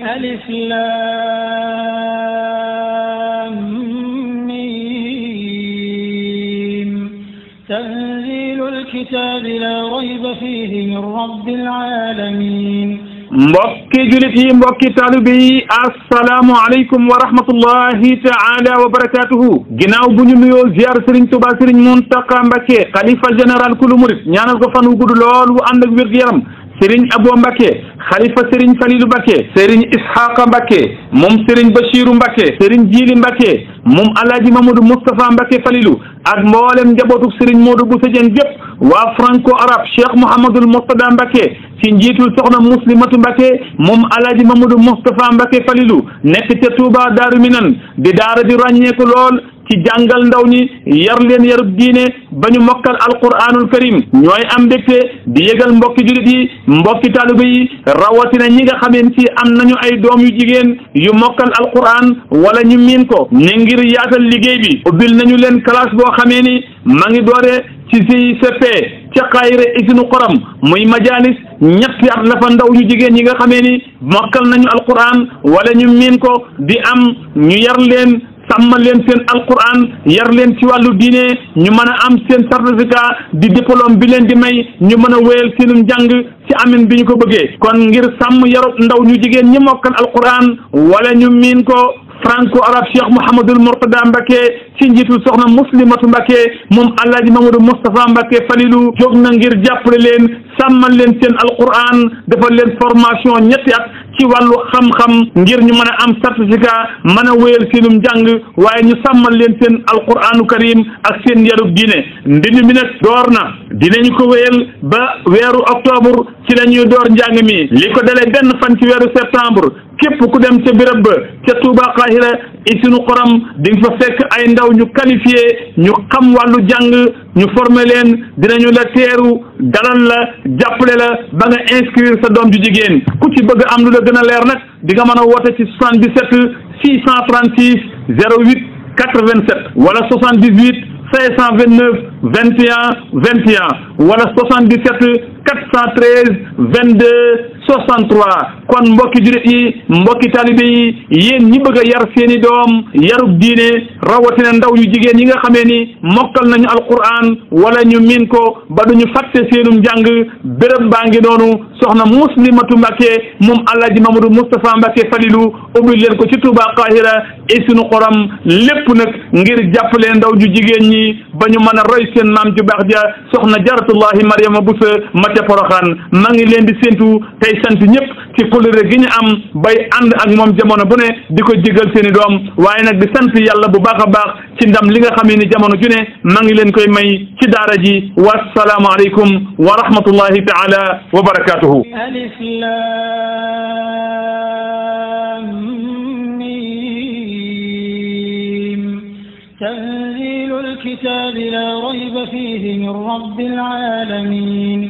ألف لام ميم تنزيل الكتاب لا ريب فيه من رب العالمين mbokki julit yi mbokki taalibe yi assalaamu aleykum wa rahmatullahi taala wa barakatuhu ginnaaw bu ñu nuyoo ziar Serigne Touba Serigne Mountakha Mbacké xalifa général kulu murit ñaanal ko fan wu gudd lool wu ànd ak wér-gu-yaram Serigne Abo Mbacké xalifa Serigne Falilou Mbacké Serigne Ishaqa Mbacké moom Serigne Bachirou Mbacké Serigne Jili Mbacké moom Alaaji Mamadou Moustapha Mbacké Falilou ak mboolem njabootuk Serigne Modou Bousso Dieng gépp waa franco arabe Cheikh Mouhamadoul Mourtada Mbacké ci njiitul soxna Muslimatu Mbacké moom Alaaji Mamadou Moustapha Mbacké Falilou nekk ca Touba Daaru Minan di daara di ràññeeku lool ci jàngal ndaw ñi yar leen yarub diine ba ñu mokkal alquranul karim ñooy am mbégte di yëgal mbokki julit yi mbokki taaliba yi rawatina ñi nga xameen ci am nañu ay doom yu jigéen yu mokkal alquran wala ñu miin ko ne ngir yaatal liggéey bi ubbil nañu leen classe boo xamee ni ma ngi doore ci CICP ca Xayre isinu xoram muy majalis ñetti at la fa ndaw ñu jigéen ñi nga xamee ni mokkal nañu alquran wala ñu miin ko di am ñu yar leen sàmmal leen seen alquran yar leen ci wàllu diine ñu mën a am seen certificat di diplôme bi leen di may ñu mën a wéyal seenum njàng ci amin bi ñu ko bëggee kon ngir sàmm yarub ndaw ñu jigéen ñi mokkal alquran wala ñu miin ko franco arabe Cheikh Mouhamadoul Mourtada Mbacké ci njiitul soxna Muslimatu Mbacké moom Alaaji Mamadou Moustapha Mbacké Falilou jóg na ngir jàppale leen sàmmal leen seen alquran defal leen formation ñetti at ci wàllu xam-xam ngir ñu mën a am certificat mën a wéyal seenum njàng waaye ñu sàmmal leen seen alquranu karim ak seen yarub diine mbind mi nag door na dinañu ko wéyal ba weeru octobre ci la ñuy door njàng mi li ko dalee benn fan ci weeru septembre képp ku dem ca béréb ba ca Touba Xaahira isinu xoram di nga fa fekk ay ndaw ñu qualifié ñu xam wàllu jàng ñu formé leen dinañu la teeru dalal la jàppale la ba nga inscrire sa doom ju jigéen ku ci bëgg am lu la gën a leer nag di nga mën a woote ci 77 636 08 87 wala 78 529 21 21 wala 77 413 22 63 kon mbokki julit yi mbokki talibe yi yéen ñi bëgg a yar seeni doom yarub diine rawatina ndaw yu jigéen yi nga xamee ni mokkal nañu alquran wala ñu miin ko ba duñu fàtte seenum njàng béréb baa ngi noonu soxna Muslimatu Mbacké moom Alaaji Mamadou Moustapha Mbacké Falilou ubbi leen ko ci Touba Xaahira isinu xoram lépp nag ngir jàppale ndaw ju jigéen ñi ba ñu mën a roy seen maam ju baax ja soxna Jaratullahi Mariama Bousso ma ca Poroxaan maa ngi leen di séntu tey sant ñëpp ci kóllëre gi ñu am bay ànd ak moom jamono bu ne di ko jégal seeni doom waaye nag di sant yàlla bu baax a baax ci ndam li nga xamee ni jamono ju ne maa ngi leen koy may ci daara ji wassalaamu aleykum wa rahmatullahi taala wa barakatuhu alif lam mim tanzilul kitabi la rayba fihi min rabbil alamin